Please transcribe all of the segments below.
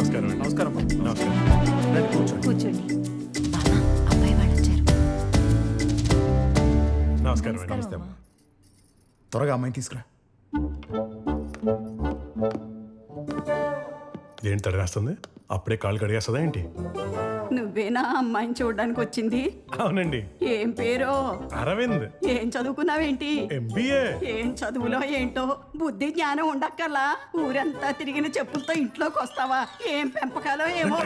నమస్కారం అండి. నమస్కారం నమస్కారం. రండి, కూర్చోండి. కూర్చోండి. బామ్మ, అబ్బాయి వాళ్ళు వచ్చారు. నమస్కారం అండి. నమస్తే అమ్మా. త్వరగా అమ్మాయిని తీసుకురా. ఏంటి తడి రాస్తుంది? అప్పుడే కాళ్ళు కడిగేస్తుందా ఏంటి? నువ్వేనా అమ్మాయిని చూడడానికి వచ్చింది? అవునండి. ఏం పేరో? అరవింద్. ఏం చదువుకున్నావేంటి? MBA. ఏం చదువులో ఏంటో బుద్ధి జ్ఞానం ఉండక్కర్లా. ఊరంతా తిరిగిన చెప్పులతో ఇంట్లోకి వస్తావా? ఏం పెంపకాలో ఏమో.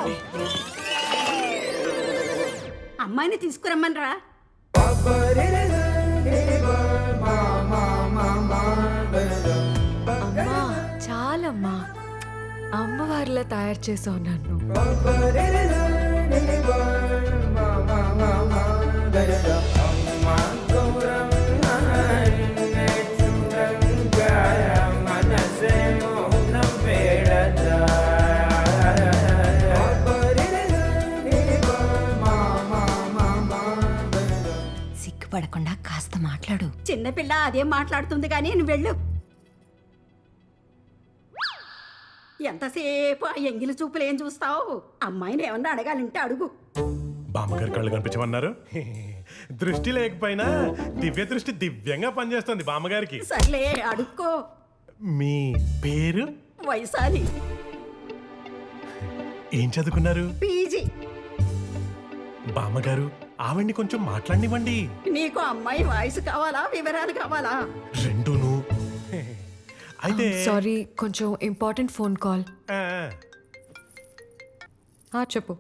అమ్మాయిని తీసుకురమ్మనరా. అమ్మా చాలమ్మా, అమ్మవారిలా తయారు చేసావు నన్ను. సిగ్గుపడకుండా కాస్త మాట్లాడు. చిన్నపిల్ల అదేం మాట్లాడుతుంది కానీ నువ్వు వెళ్ళు. ఎంతసేపు ఆ ఎంగిలి చూపులు ఏం చూస్తావు? అమ్మాయిని ఏమన్నా అడగాలంటే అడుగు. బామ్మగారు కళ్ళు కనిపించమన్నారు. దృష్టి లేకపోయినా దివ్య దృష్టి దివ్యంగా పనిచేస్తుంది బామ్మగారికి. సర్లే అడుక్కో. మీ పేరు? వైశాలి. ఏం చదువుకున్నారు? పీజీ. బామ్మగారు ఆవిడ్ని కొంచెం మాట్లాడినివ్వండి. నీకు అమ్మాయి వాయిస్ కావాలా, వివరాలు కావాలా? రెండూను. అయితే సారీ, కొంచెం ఇంపార్టెంట్ ఫోన్ కాల్. ఆ, చెప్పు.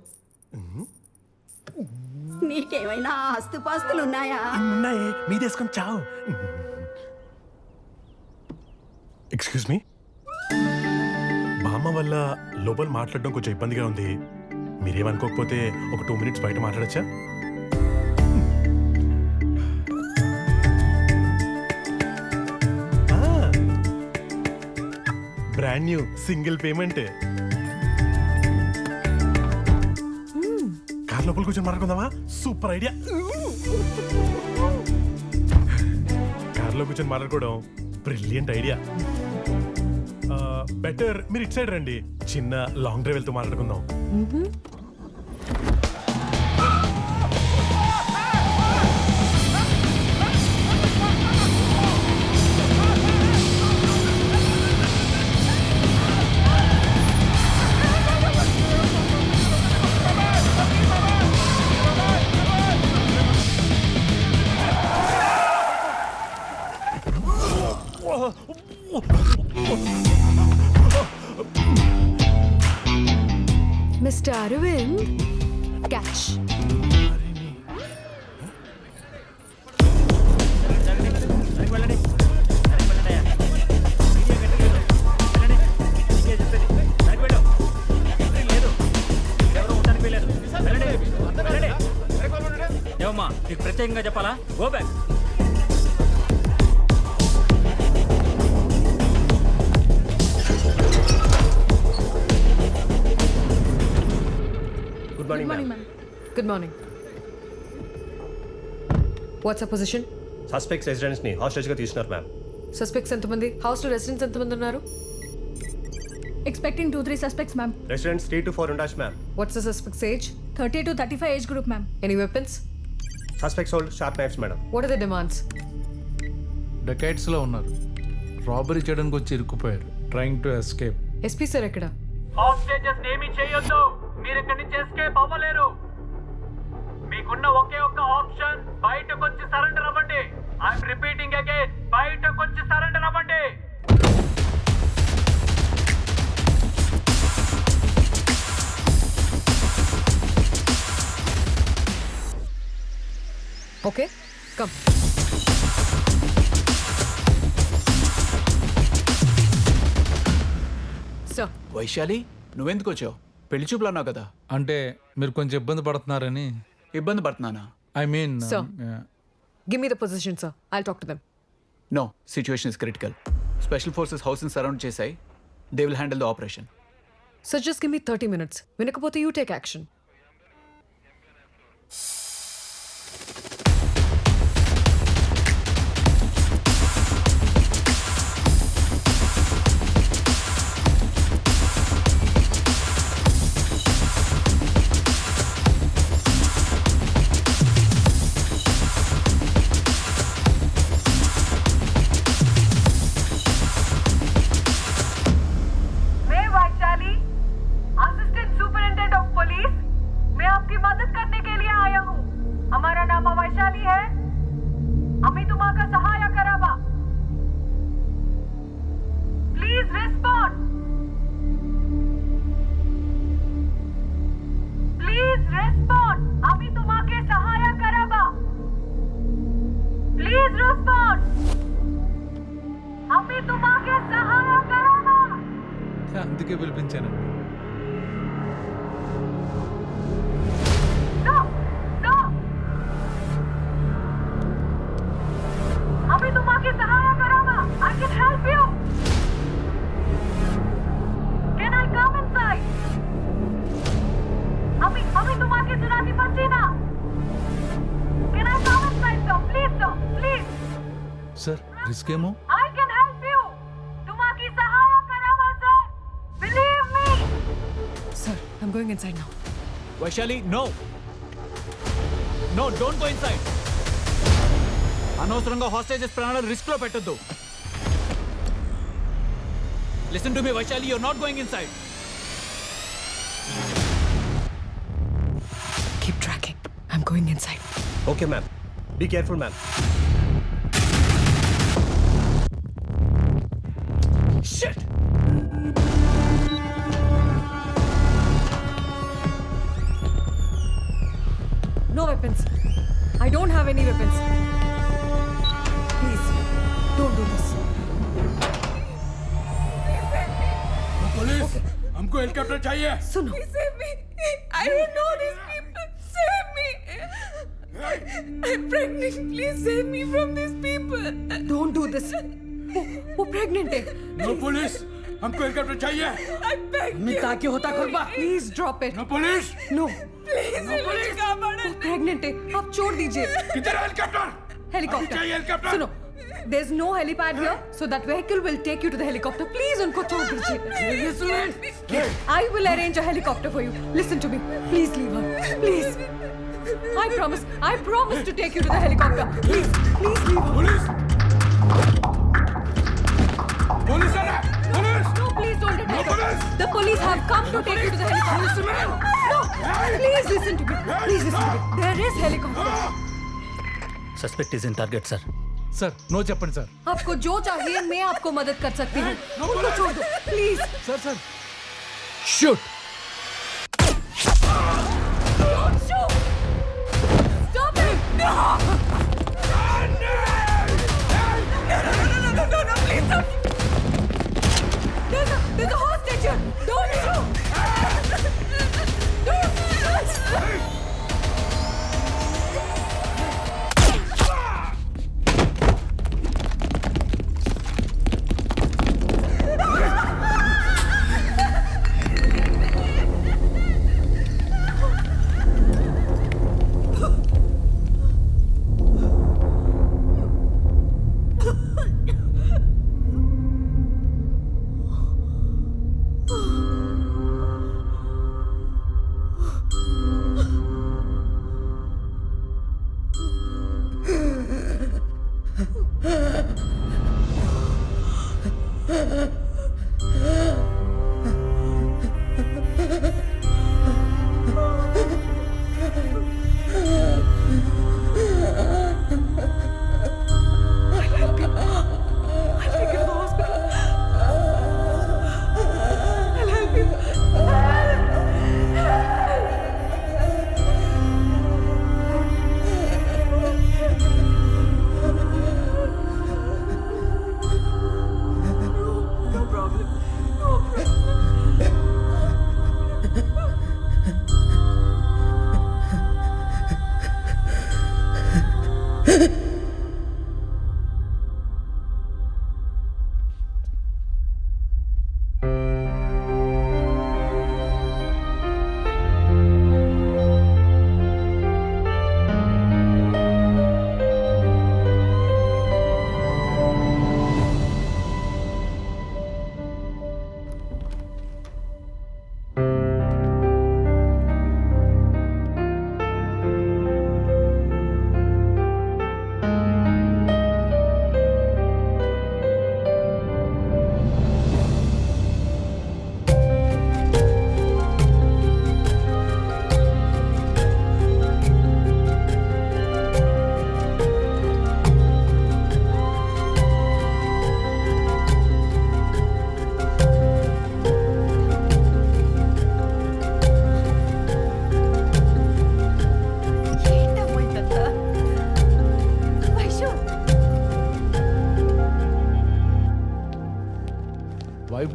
నీకేమైనా ఆస్తుపాస్తులు ఉన్నాయా? ఉన్నాయి, మీదేసుకొని చావు. ఎక్స్క్యూజ్ మీ, బామ్మ వల్ల లోపల మాట్లాడడం కొంచెం ఇబ్బందిగా ఉంది. మీరేమనుకోకపోతే ఒక 2 minutes బయట మాట్లాడచ్చా? Brand new single payment. Car లోపల కూర్చొని మాట్లాడుకుందామా? Super idea. కార్లో కూర్చొని మాట్లాడుకోవడం బ్రిలియంట్ ఐడియా. బెటర్ మీరు ఇటు సైడ్ రండి, చిన్న లాంగ్ డ్రైవ్ వెళ్తూ మాట్లాడుకుందాం. Mr Aravind, catch. ఏమమ్మా నీకు ప్రత్యేకంగా చెప్పాలా? Go back. Good morning. What's a position? Suspects residents ని హాస్టేజ్ గా తీసుకున్నారు మ్యామ్. సస్పెక్ట్స్ ఎంతమంది? హౌస్ లో రెసిడెంట్స్ ఎంతమంది ఉన్నారు? Expecting 2-3 suspects, ma'am. Residents 3 to 4 ఉండొచ్చు ma'am. What's the suspects age? 30 to 35 age group, ma'am. Any weapons? Suspects hold sharp knifes madam. What are the demands? డెకైట్స్లో ఉన్నారు. రాబరీ చేయడానికి వచ్చి ఇరుక్కుపోయారు. Trying to escape. SP sir ఎక్కడ? Hostages ఏమీ చేయొద్దు. మీరు ఇక్కడి నుంచి ఎస్కేప్ అవ్వలేరు. మీకున్న ఒకే ఒక్క ఆప్షన్ బయటకు వచ్చి సరెండర్ అవ్వండి. ఐఎమ్ రిపీటింగ్ అగైన్, బయటకు వచ్చి సరెండర్ అవ్వండి. Okay, come. సార్. వైశాలి, నువ్వెందుకు వచ్చావు? పెళ్లి చూపులు అన్నావు కదా. అంటే మీరు కొంచెం ఇబ్బంది పడుతున్నారని. ఇబ్బంది పడుతున్నానా? I mean Sir. Give me the position sir, I'll talk to them. No, situation is critical. Special forces హౌస్ని సరౌండ్ చేశాయి. They will handle the operation. Sir just give me 30 minutes. వినకపోతే యూ టేక్ యాక్షన్. అందుకే పిలిపించానండి. अभी तुम आके सहारा करोगा. I can help you. Can I come inside? अभी तुम आके सुनाती बच्ची ना. Can I come inside, sir? Please. Sir risk ఏమో. I can help you. तुम आके सहारा करोगा, sir. Believe me. Sir, I'm going inside now. Vaishali no don't go inside. అనవసరంగా హాస్టేజెస్ ప్రాణాలు రిస్క్ లో పెట్టొద్దు. Listen to me Vaishali, you are not going inside. Keep tracking. I'm going inside. Okay ma'am. Be careful ma'am. Shit! No weapons. I don't have any weapons. Please, don't do this. Police, हमको helicopter चाहिए. Suno. Save me. I don't know these people. Save me. I'm pregnant. Please save me from these people. Don't do this. वो pregnant है. No police, हमको helicopter चाहिए. I beg you. ताकि होता करबा Please drop it. No police, No. Please, मुझे कापाड़ा. वो pregnant है. आप छोड़ दीजिए. किधर है हेलीकॉप्टर? हेलीकॉप्टर. चाहिए हेलीकॉप्टर. सुनो. There's no helipad here, so that vehicle will take you to the helicopter. Please, उनको छोड़ दीजिए. I will arrange a helicopter for you. Listen to me. Please leave her. Please. I promise to take you to the helicopter. Please leave her. Police, police आ रहा है. Police, No, please don't attack her. police! The police have come to take you to the helicopter. No, please listen to me. Please listen to me. There is helicopter. Suspect is in target sir. Sir no చెప్పండి సార్. आपको जो चाहिए मैं आपको मदद कर सकती हूँ. उनको छोड़ दो. Please. Sir shoot. Don't shoot. Stop it. No. No, please don't. There's a hostage here. Don't shoot. Don't.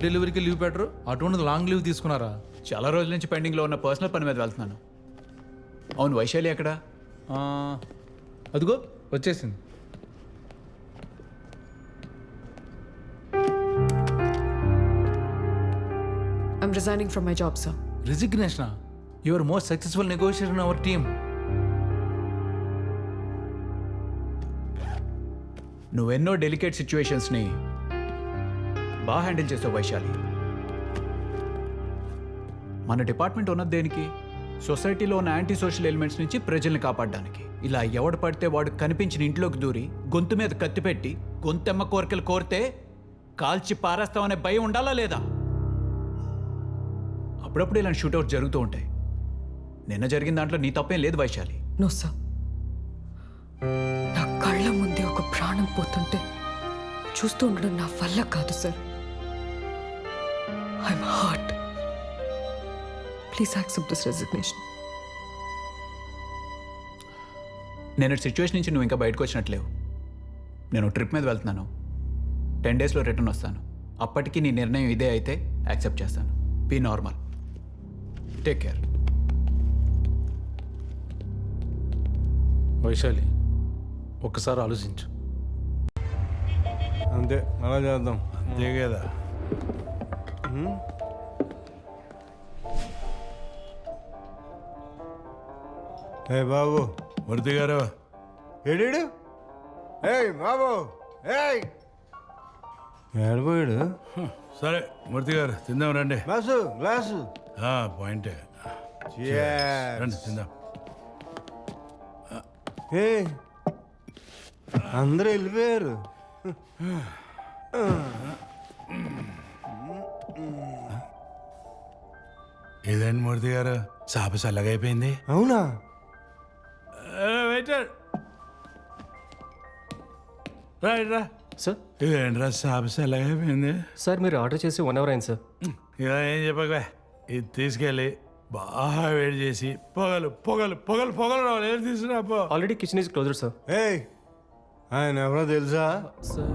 డెలివరీకి లీవ్ పెట్టరు, అటువంటిది లాంగ్ లీవ్ తీసుకున్నారా? చాలా రోజుల నుంచి పెండింగ్లో ఉన్న పర్సనల్ పని మీద వెళ్తున్నాను. అవును, వైశాలి ఎక్కడ? ఆ, అదిగో వచ్చేసింది. I'm resigning from my job, sir. రిజిగ్నేషనా? Your most successful negotiator in our team. నువ్వెన్నో డెలికేట్ సిచ్యువేషన్స్ని బాగా హ్యాండిల్ చేసావు వైశాలి. మన డిపార్ట్మెంట్ ఉన్నది దేనికి? సొసైటీలో ఉన్న యాంటీ సోషల్ ఎలిమెంట్స్ నుంచి ప్రజల్ని కాపాడడానికి. ఇలా ఎవడు పడితే వాడు కనిపించిన ఇంట్లోకి దూరి గొంతు మీద కత్తి పెట్టి గొంతెమ్మ కోరికలు కోరితే కాల్చి పారేస్తామనే భయం ఉండాలా లేదా? అప్పుడప్పుడు ఇలాంటి షూట్అవుట్ జరుగుతూ ఉంటాయి. నిన్న జరిగిన దాంట్లో నీ తప్పేం లేదు వైశాలి. No, sir. నా కళ్ళ ముందే ఒక ప్రాణం పోతుంటే చూస్తూ ఉండడం నా వల్ల కాదు sir. I'm hurt. Please accept this resignation. నేను సిచ్యువేషన్ నుంచి నువ్వు ఇంకా బయటకు వచ్చినట్లేవు. నేను ట్రిప్ మీద వెళ్తున్నాను. 10 డేస్లో రిటర్న్ వస్తాను. అప్పటికి నీ నిర్ణయం ఇదే అయితే యాక్సెప్ట్ చేస్తాను. Be normal. Take care. Vaishali, ఒక్కసారి ఆలోచించు. అంతే, అలా చేద్దాం. అంతే కదా. ఏ బాబు, మూర్తి గారు ఏడీడు? ఏయ్ బాబు, ఏయ్ ఏడిపోయాడు? సరే మూర్తి గారు తిందాం రండి. Glass glass. పాయింటే Cheers. రండి తిందాం. ఏ అందరూ వెళ్ళిపోయారు. ఇదేంటి మూర్తి గారు, సాప చల్లగైపోయింది. అవునా? వెయిటర్ రైట్ రా సార్. ఇదేంట్రా సాప చల్లగైపోయింది? సార్ మీరు ఆర్డర్ చేసి 1 అవర్ అయింది సార్. ఇలా ఏం చెప్పగా, ఇది తీసుకెళ్ళి బాగా వేడి చేసి పొగలు పొగలు పొగలు పొగలు రావాలి. ఏం తీసుకురా పో. Already kitchen is closer sir. ఏయ్ ఆయన ఎవరో తెలుసా? సార్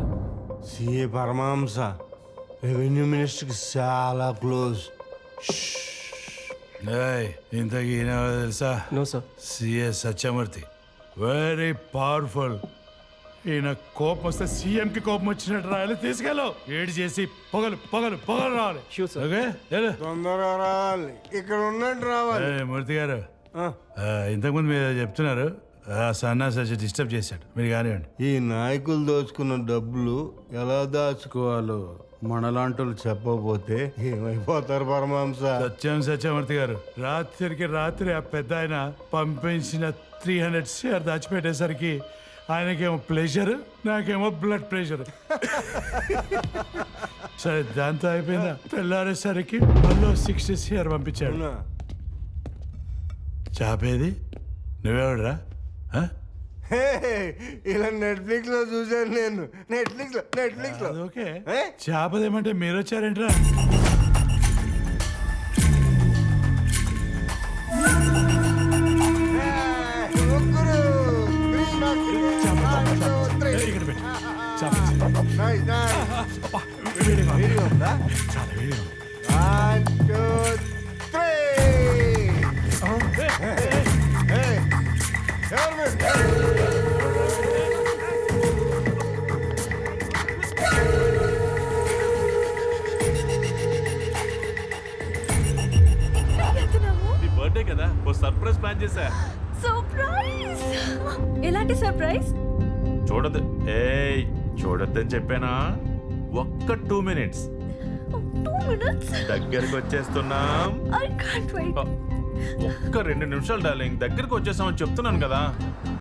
సిఏ పరమహంస, రెవెన్యూ మినిస్టర్కి చాలా క్లోజ్. ఇంతకీ ఈయనెవరో తెలుసా? No sir. CS Satyamurthy, very powerful. ఈయన కోపం వస్తే సీఎంకి కోపం వచ్చినట్టు రాయాలి. తీసుకెళ్ళు, ఏడు చేసి పొగలు పొగలు పొగలు రావాలి. Sure, sir. ఓకే వెళ్ళు. తొందరగా రావాలి, ఇక్కడ ఉన్నట్టు రావాలి. మూర్తి గారు, ఇంతకుముందు మీరు చెప్తున్నారు సన్నాసి వచ్చి డిస్టర్బ్ చేశాడు, మీరు కానివ్వండి. ఈ నాయకులు దోచుకున్న డబ్బులు ఎలా దాచుకోవాలో మనలాంటి చెప్పకపోతే ఏమైపోతారు పరమహంస? సత్యమూర్తి గారు, రాత్రికి రాత్రి ఆ పెద్ద ఆయన పంపించిన 300 షేర్ దాచిపెట్టేసరికి ఆయనకేమో ప్రెషర్, నాకేమో బ్లడ్ ప్రెషర్. సరే దాంతో అయిపోయిందా? తెల్లారేసరికి మళ్ళీ 60 షేర్ పంపించాడు. అవునా? చాపేది నువ్వెవడరా? హే, ఇలా నెట్ఫ్లిక్స్ లో చూసాను నేను. నెట్ఫ్లిక్స్ లో ఓకే, ఏ? చేపదేమంటే మీరు వచ్చారేంట్రా? ఇక్కడ పెట్టి చేప వేడిగా ఉందా? చాలా వేడిగా ఉంది. 1, 2, 3. నీ బర్త్డే కదా, ఓ సర్ప్రైజ్ ప్లాన్ చేశా. సర్ప్రైజ్! ఎలాంటి సర్ప్రైజ్? చూడదు, చూడొద్దని చెప్పానా? ఒక్క 2 minutes 2 minutes? దగ్గరకు వచ్చేస్తున్నాం. I can't wait. ఒక్క 2 నిమిషాలు డార్లింగ్, దగ్గరకు వచ్చేసామని చెప్తున్నాను కదా.